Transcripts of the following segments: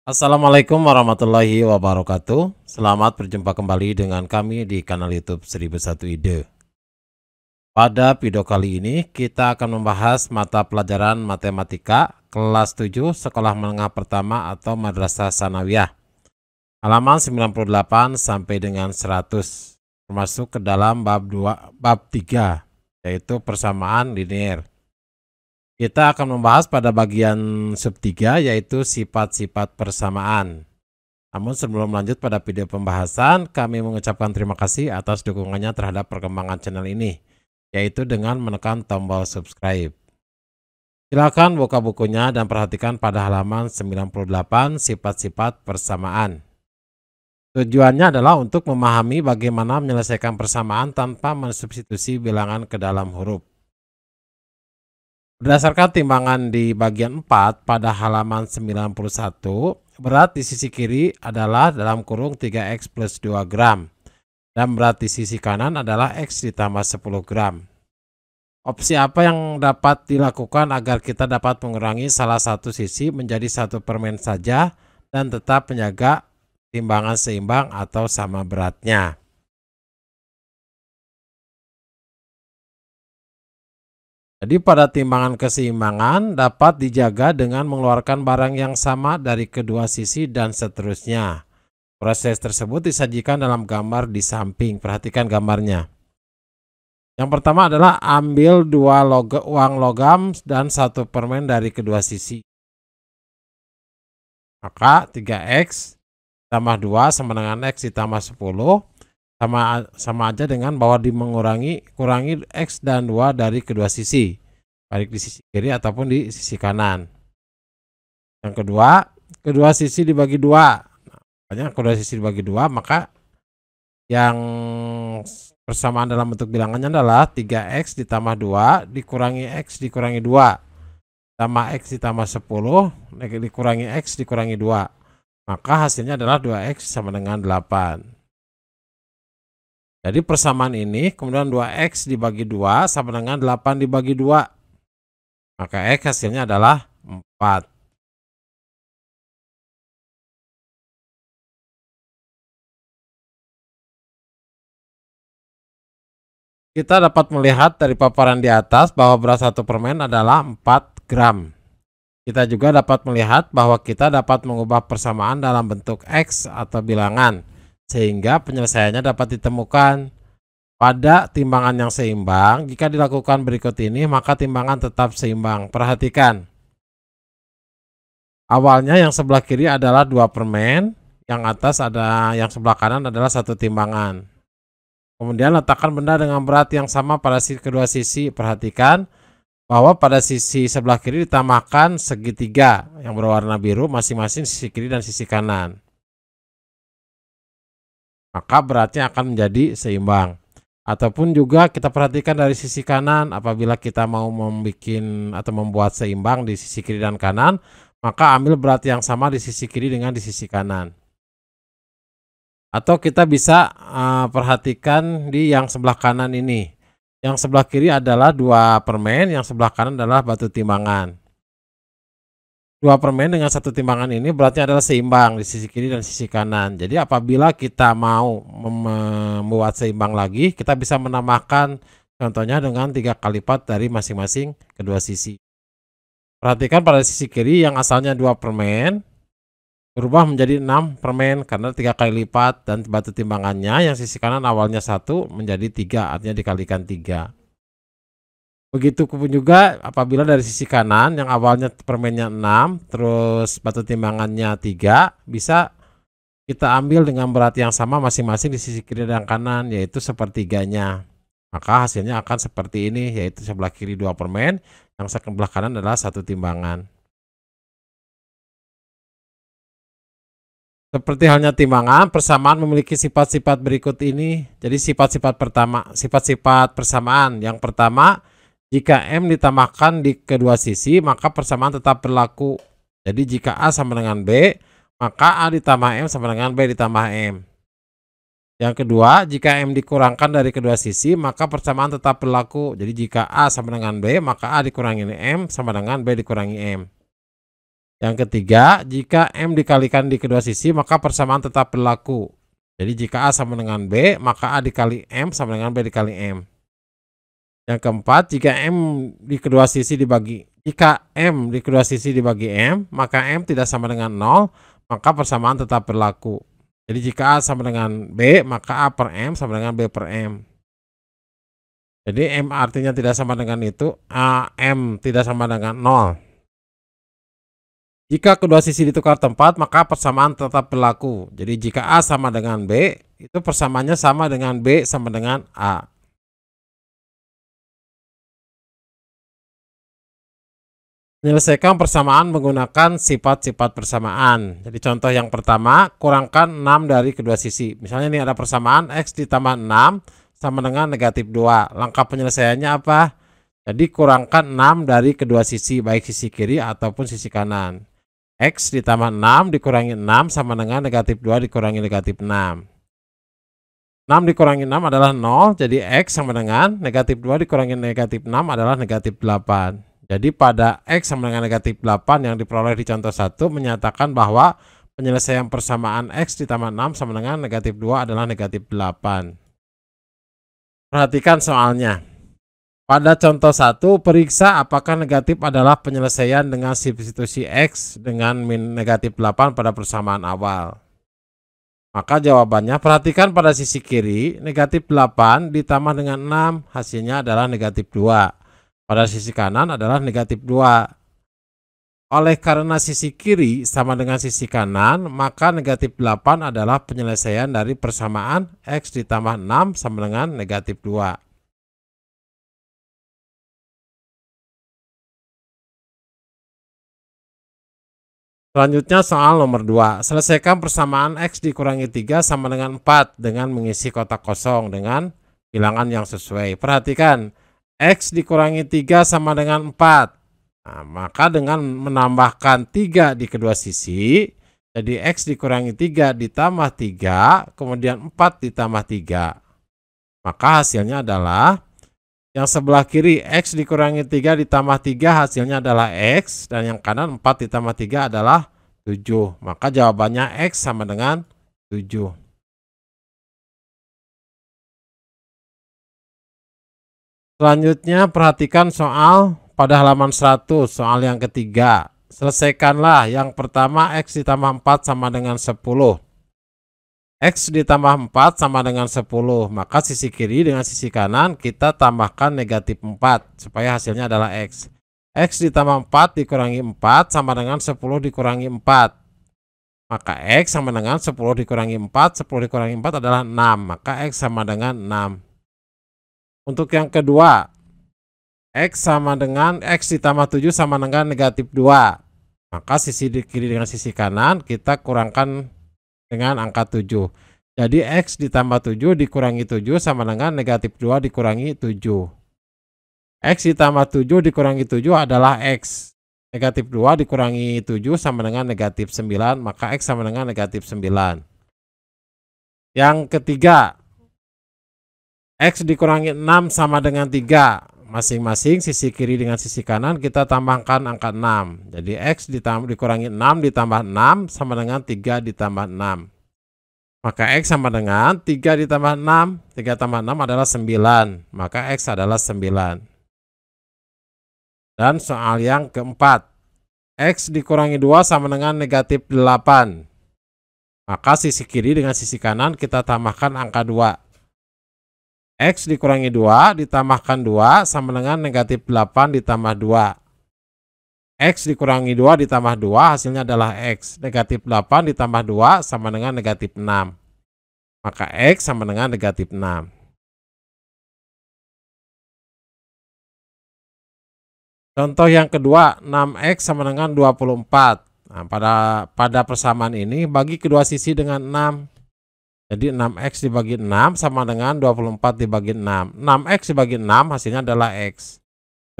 Assalamualaikum warahmatullahi wabarakatuh. Selamat berjumpa kembali dengan kami di kanal YouTube 1001 Ide. Pada video kali ini kita akan membahas mata pelajaran matematika kelas 7 sekolah menengah pertama atau madrasah sanawiyah. Halaman 98 sampai dengan 100 termasuk ke dalam bab 3 yaitu persamaan linear. Kita akan membahas pada bagian sub 3 yaitu sifat-sifat persamaan. Namun sebelum lanjut pada video pembahasan, kami mengucapkan terima kasih atas dukungannya terhadap perkembangan channel ini, yaitu dengan menekan tombol subscribe. Silakan buka bukunya dan perhatikan pada halaman 98 sifat-sifat persamaan. Tujuannya adalah untuk memahami bagaimana menyelesaikan persamaan tanpa mensubstitusi bilangan ke dalam huruf. Berdasarkan timbangan di bagian 4 pada halaman 91, berat di sisi kiri adalah dalam kurung 3x plus 2 gram. Dan berat di sisi kanan adalah x ditambah 10 gram. Opsi apa yang dapat dilakukan agar kita dapat mengurangi salah satu sisi menjadi satu permen saja dan tetap menjaga timbangan seimbang atau sama beratnya? Jadi pada timbangan keseimbangan dapat dijaga dengan mengeluarkan barang yang sama dari kedua sisi dan seterusnya. Proses tersebut disajikan dalam gambar di samping. Perhatikan gambarnya. Yang pertama adalah ambil uang logam dan satu permen dari kedua sisi. Maka 3x tambah 2 sama dengan x ditambah 10. Sama aja dengan bahwa kurangi x dan 2 dari kedua sisi, baik di sisi kiri ataupun di sisi kanan. Yang kedua sisi dibagi 2. Makanya kedua sisi dibagi 2, maka yang persamaan dalam bentuk bilangannya adalah 3x ditambah 2 dikurangi x dikurangi 2 tambah x ditambah 10 dikurangi x dikurangi 2. Maka hasilnya adalah 2x sama dengan 8. Jadi persamaan ini kemudian 2x dibagi 2 sama dengan 8 dibagi 2. Maka x hasilnya adalah 4. Kita dapat melihat dari paparan di atas bahwa berat satu permen adalah 4 gram. Kita juga dapat melihat bahwa kita dapat mengubah persamaan dalam bentuk x atau bilangan, sehingga penyelesaiannya dapat ditemukan. Pada timbangan yang seimbang, jika dilakukan berikut ini, maka timbangan tetap seimbang. Perhatikan. Awalnya yang sebelah kiri adalah 2 permen, yang atas yang sebelah kanan adalah satu timbangan. Kemudian letakkan benda dengan berat yang sama pada kedua sisi. Perhatikan bahwa pada sisi sebelah kiri ditambahkan segitiga yang berwarna biru masing-masing sisi kiri dan sisi kanan. Maka beratnya akan menjadi seimbang. Ataupun juga kita perhatikan dari sisi kanan, apabila kita mau membuat seimbang di sisi kiri dan kanan, maka ambil berat yang sama di sisi kiri dengan di sisi kanan. Atau kita bisa perhatikan di yang sebelah kanan ini. Yang sebelah kiri adalah 2 permen, yang sebelah kanan adalah batu timbangan. 2 permen dengan satu timbangan ini beratnya adalah seimbang di sisi kiri dan sisi kanan. Jadi apabila kita mau membuat seimbang lagi, kita bisa menambahkan contohnya dengan 3 kali lipat dari masing-masing kedua sisi. Perhatikan pada sisi kiri yang asalnya 2 permen berubah menjadi 6 permen karena 3 kali lipat, dan batu timbangannya yang sisi kanan awalnya 1 menjadi 3, artinya dikalikan 3. Begitu pun juga apabila dari sisi kanan yang awalnya permennya 6 terus batu timbangannya 3, bisa kita ambil dengan berat yang sama masing-masing di sisi kiri dan kanan, yaitu sepertiganya. Maka hasilnya akan seperti ini, yaitu sebelah kiri 2 permen, yang sebelah kanan adalah satu timbangan. Seperti halnya timbangan, persamaan memiliki sifat-sifat berikut ini. Jadi sifat-sifat persamaan. Yang pertama, jika M ditambahkan di kedua sisi, maka persamaan tetap berlaku. Jadi jika A sama dengan B, maka A ditambah M sama dengan B ditambah M. Yang kedua, jika M dikurangkan dari kedua sisi, maka persamaan tetap berlaku. Jadi jika A sama dengan B, maka A dikurangi M sama dengan B dikurangi M. Yang ketiga, jika M dikalikan di kedua sisi maka persamaan tetap berlaku. Jadi jika A sama dengan B, maka A dikali M sama dengan B dikali M. Yang keempat, jika M di kedua sisi dibagi M, maka M tidak sama dengan 0, maka persamaan tetap berlaku. Jadi jika A sama dengan B, maka A per M sama dengan B per M. Jadi M artinya tidak sama dengan itu, M tidak sama dengan 0. Jika kedua sisi ditukar tempat, maka persamaan tetap berlaku. Jadi jika A sama dengan B, itu persamaannya sama dengan B sama dengan A. Menyelesaikan persamaan menggunakan sifat-sifat persamaan. Jadi contoh yang pertama, kurangkan 6 dari kedua sisi. Misalnya ini ada persamaan X ditambah 6 sama dengan negatif 2. Langkah penyelesaiannya apa? Jadi kurangkan 6 dari kedua sisi, baik sisi kiri ataupun sisi kanan. X ditambah 6 dikurangi 6 sama dengan negatif 2 dikurangi negatif 6. 6 dikurangi 6 adalah 0, jadi X sama dengan negatif 2 dikurangi negatif 6 adalah negatif 8. Jadi pada X sama dengan negatif 8 yang diperoleh di contoh 1 menyatakan bahwa penyelesaian persamaan X ditambah 6 sama dengan negatif 2 adalah negatif 8. Perhatikan soalnya. Pada contoh 1, periksa apakah negatif adalah penyelesaian dengan substitusi X dengan negatif 8 pada persamaan awal. Maka jawabannya, perhatikan pada sisi kiri, negatif 8 ditambah dengan 6, hasilnya adalah negatif 2. Pada sisi kanan adalah negatif 2. Oleh karena sisi kiri sama dengan sisi kanan, maka negatif 8 adalah penyelesaian dari persamaan X ditambah 6 sama dengan negatif 2. Selanjutnya soal nomor 2. Selesaikan persamaan X dikurangi 3 sama dengan 4 dengan mengisi kotak kosong dengan bilangan yang sesuai. Perhatikan, X dikurangi 3 sama dengan 4. Nah, maka dengan menambahkan 3 di kedua sisi, jadi X dikurangi 3 ditambah 3, kemudian 4 ditambah 3. Maka hasilnya adalah yang sebelah kiri X dikurangi 3 ditambah 3 hasilnya adalah X, dan yang kanan 4 ditambah 3 adalah 7. Maka jawabannya X sama dengan 7. Selanjutnya perhatikan soal pada halaman 100, soal yang ketiga. Selesaikanlah yang pertama X ditambah 4 sama dengan 10. X ditambah 4 sama dengan 10, maka sisi kiri dengan sisi kanan kita tambahkan negatif 4 supaya hasilnya adalah X. X ditambah 4 dikurangi 4 sama dengan 10 dikurangi 4. Maka X sama dengan 10 dikurangi 4, 10 dikurangi 4 adalah 6, maka X sama dengan 6. Untuk yang kedua, X ditambah 7 sama dengan negatif 2. Maka sisi kiri dengan sisi kanan kita kurangkan dengan angka 7. Jadi X ditambah 7 dikurangi 7 sama dengan negatif 2 dikurangi 7. X ditambah 7 dikurangi 7 adalah X. Negatif 2 dikurangi 7 sama dengan negatif 9, maka X sama dengan negatif 9. Yang ketiga, X dikurangi 6 sama dengan 3. Masing-masing sisi kiri dengan sisi kanan kita tambahkan angka 6. Jadi X dikurangi 6 ditambah 6 sama dengan 3 ditambah 6. Maka X sama dengan 3 ditambah 6. 3 tambah 6 adalah 9. Maka X adalah 9. Dan soal yang keempat, X dikurangi 2 sama dengan negatif 8. Maka sisi kiri dengan sisi kanan kita tambahkan angka 2. X dikurangi 2 ditambahkan 2 sama dengan negatif 8 ditambah 2. X dikurangi 2 ditambah 2 hasilnya adalah X. Negatif 8 ditambah 2 sama dengan negatif 6. Maka X sama dengan negatif 6. Contoh yang kedua, 6X sama dengan 24. Nah, pada persamaan ini bagi kedua sisi dengan 6. Jadi 6X dibagi 6 sama dengan 24 dibagi 6. 6X dibagi 6 hasilnya adalah X.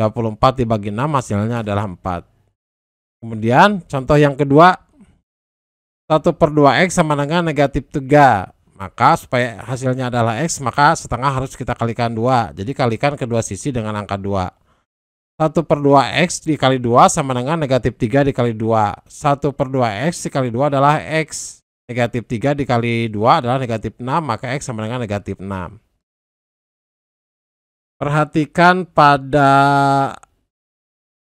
24 dibagi 6 hasilnya adalah 4. Kemudian contoh yang kedua, 1/2X sama dengan negatif 3. Maka supaya hasilnya adalah X, maka setengah harus kita kalikan 2. Jadi kalikan kedua sisi dengan angka 2. 1/2 X dikali 2 sama dengan negatif 3 dikali 2. 1/2 X dikali 2 adalah X. Negatif 3 dikali 2 adalah negatif 6, maka X sama dengan negatif 6. Perhatikan pada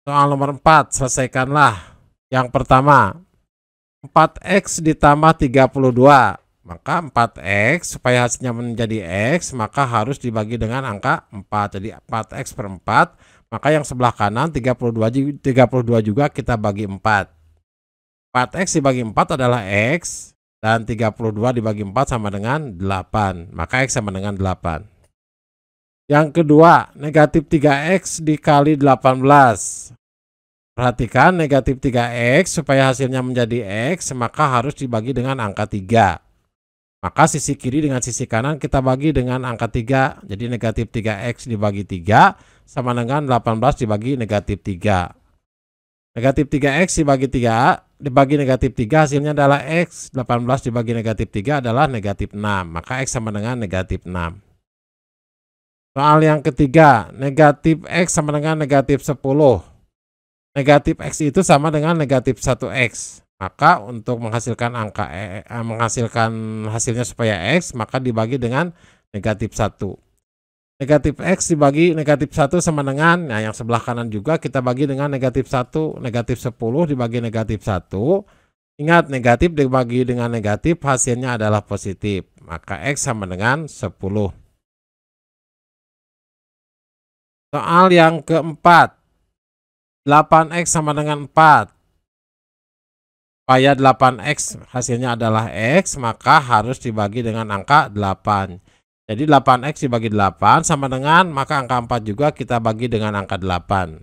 soal nomor 4, selesaikanlah. Yang pertama, 4X ditambah 32. Maka 4X supaya hasilnya menjadi X, maka harus dibagi dengan angka 4. Jadi 4X per 4, maka yang sebelah kanan 32 juga kita bagi 4. 4X dibagi 4 adalah X, dan 32 dibagi 4 sama dengan 8. Maka X sama dengan 8. Yang kedua, negatif 3X dikali 18. Perhatikan negatif 3X supaya hasilnya menjadi X, maka harus dibagi dengan angka 3. Maka sisi kiri dengan sisi kanan kita bagi dengan angka 3. Jadi negatif 3X dibagi 3 sama dengan 18 dibagi negatif 3. Negatif 3X dibagi 3 dibagi negatif 3 hasilnya adalah X. 18 dibagi negatif 3 adalah negatif 6. Maka X sama dengan negatif 6. Soal yang ketiga, negatif X sama dengan negatif 10. Negatif X itu sama dengan negatif 1X. Maka untuk menghasilkan menghasilkan hasilnya supaya X, maka dibagi dengan negatif 1. Negatif X dibagi negatif 1 sama dengan, nah yang sebelah kanan juga kita bagi dengan negatif 1. Negatif 10 dibagi negatif 1. Ingat, negatif dibagi dengan negatif hasilnya adalah positif. Maka X sama dengan 10. Soal yang keempat, 8X sama dengan 4. Supaya 8X hasilnya adalah X, maka harus dibagi dengan angka 8. Jadi 8X dibagi 8 sama dengan, maka angka 4 juga kita bagi dengan angka 8.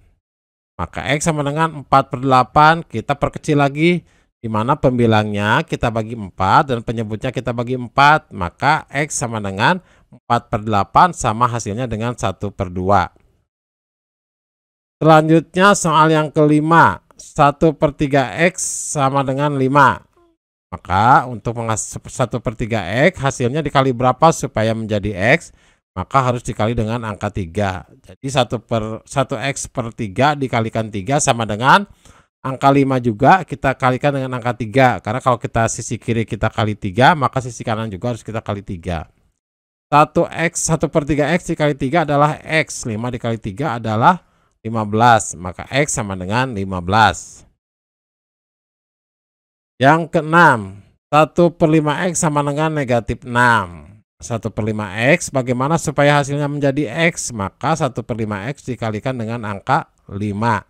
Maka X sama dengan 4/8, kita perkecil lagi, di mana pembilangnya kita bagi 4 dan penyebutnya kita bagi 4. Maka X sama dengan 4/8 sama hasilnya dengan 1/2. Selanjutnya soal yang kelima, 1/3X sama dengan 5. Maka untuk 1/3X hasilnya dikali berapa supaya menjadi X? Maka harus dikali dengan angka 3. Jadi 1/3 dikalikan 3 sama dengan angka 5 juga kita kalikan dengan angka 3. Karena kalau kita sisi kiri kita kali 3, maka sisi kanan juga harus kita kali 3. 1/3X dikali 3 adalah X. 5 dikali 3 adalah 15, maka X sama dengan 15. Yang keenam, 1/5X sama dengan negatif 6. 1/5X, bagaimana supaya hasilnya menjadi X? Maka 1/5X dikalikan dengan angka 5.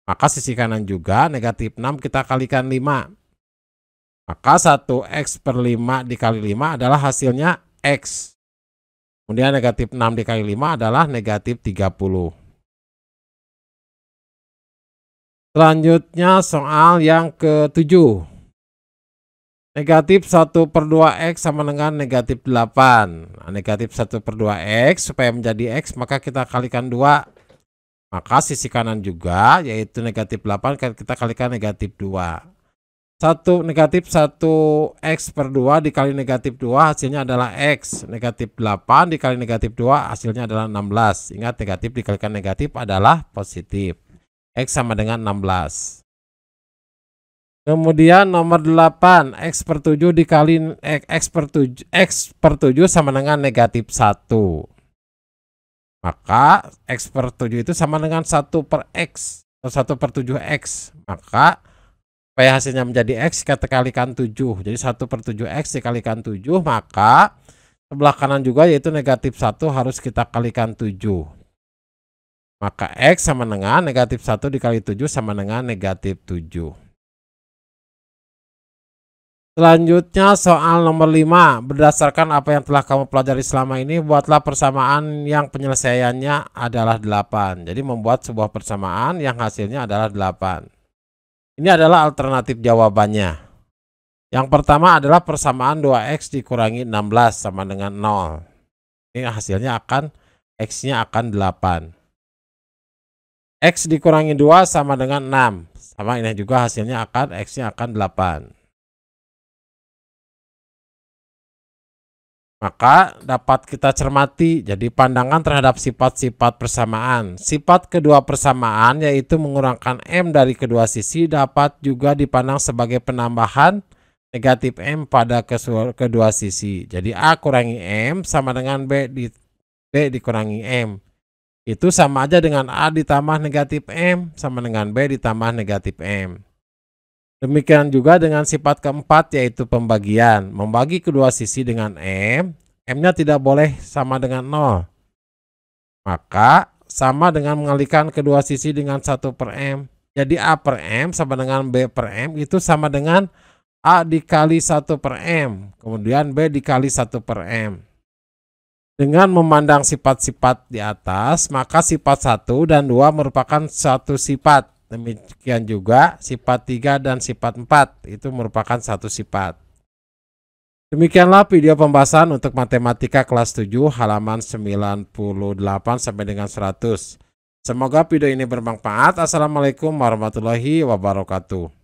Maka sisi kanan juga negatif 6 kita kalikan 5. Maka 1X/5 dikali 5 adalah hasilnya X. Kemudian negatif 6 dikali 5 adalah negatif 30. Selanjutnya soal yang ke-7. Negatif 1/2X sama dengan negatif 8. Nah, negatif 1/2X supaya menjadi X maka kita kalikan 2. Maka sisi kanan juga yaitu negatif 8 kita kalikan negatif 2. Negatif 1X/2 dikali negatif 2 hasilnya adalah X. Negatif 8 dikali negatif 2 hasilnya adalah 16. Ingat, negatif dikalikan negatif adalah positif. X sama dengan 16. Kemudian nomor 8, X/7 dikali X/7 sama dengan negatif 1. Maka X/7 itu sama dengan 1/X atau 1/7X. Maka supaya hasilnya menjadi X kita kalikan 7. Jadi 1/7X dikalikan 7, maka sebelah kanan juga yaitu negatif 1 harus kita kalikan 7. Maka X sama dengan negatif 1 dikali 7 sama dengan negatif 7. Selanjutnya soal nomor 5. Berdasarkan apa yang telah kamu pelajari selama ini, buatlah persamaan yang penyelesaiannya adalah 8. Jadi membuat sebuah persamaan yang hasilnya adalah 8. Ini adalah alternatif jawabannya. Yang pertama adalah persamaan 2X dikurangi 16 sama dengan 0. Ini hasilnya akan X-nya akan 8. X dikurangi 2 sama dengan 6. Sama, ini juga hasilnya akan X-nya akan 8. Maka dapat kita cermati, jadi pandangan terhadap sifat-sifat persamaan. Sifat kedua persamaan yaitu mengurangkan M dari kedua sisi dapat juga dipandang sebagai penambahan negatif M pada kedua sisi. Jadi A kurangi M sama dengan B dikurangi M. Itu sama aja dengan A ditambah negatif M sama dengan B ditambah negatif M. Demikian juga dengan sifat keempat yaitu pembagian. Membagi kedua sisi dengan M, M-nya tidak boleh sama dengan 0. Maka sama dengan mengalihkan kedua sisi dengan 1 per M. Jadi A per M sama dengan B per M itu sama dengan A dikali 1 per M. Kemudian B dikali 1 per M. Dengan memandang sifat-sifat di atas, maka sifat 1 dan 2 merupakan satu sifat. Demikian juga sifat 3 dan sifat 4 itu merupakan satu sifat. Demikianlah video pembahasan untuk matematika kelas 7 halaman 98 sampai dengan 100. Semoga video ini bermanfaat. Assalamualaikum warahmatullahi wabarakatuh.